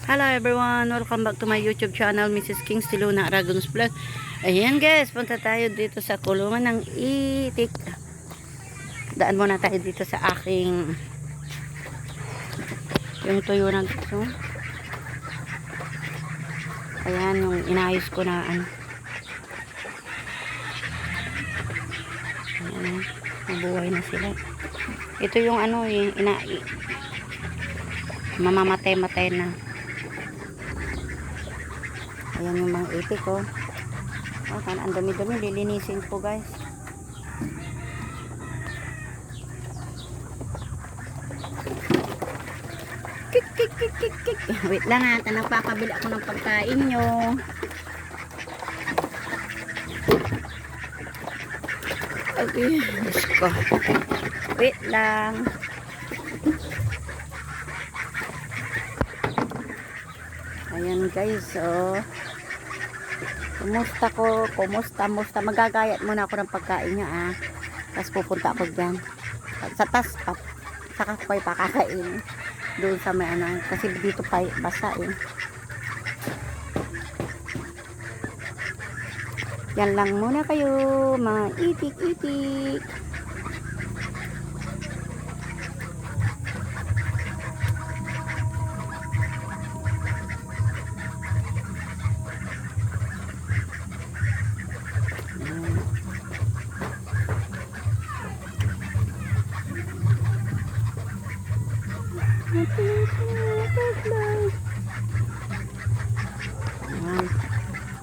Hello everyone, welcome back to my YouTube channel, Mrs. Kings Luna Aragon's Vlog. Ayan guys, punta tayo dito sa kulungan ng itik. Daan muna tayo dito sa aking yung tuyo na gusto. Ayan, yung inayos ko na ano. Ayan, nabuhay na sila. Ito yung ano, mamamatay-matay na. Ayan yung mga itik oh. Oh, sana ang dami-dami, lilinisin po guys. Kik kik kik kik kik. Wait lang ha, nagpapabili ako ng pagkain nyo. Okay, Diyos ko. Wait lang. Ayan guys, oh. Kumusta, magagayat muna ako ng pagkain niya ah. Tapos pupunta ako dyan. Sa taspat, saka ko ay pakakain. Doon sa may ano, kasi dito pa basa eh. Yan lang muna kayo, mga itik-itik.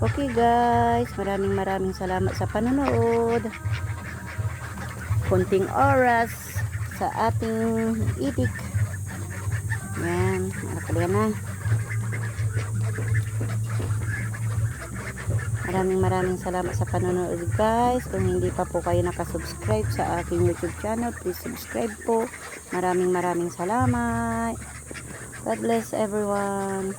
Okay guys, maraming salamat sa panonood. Konting oras sa ating itik. Yan, nakakalian na. Maraming salamat sa panonood guys. Kung hindi pa po kayo nakasubscribe sa aking YouTube channel, please subscribe po. Maraming salamat. God bless everyone.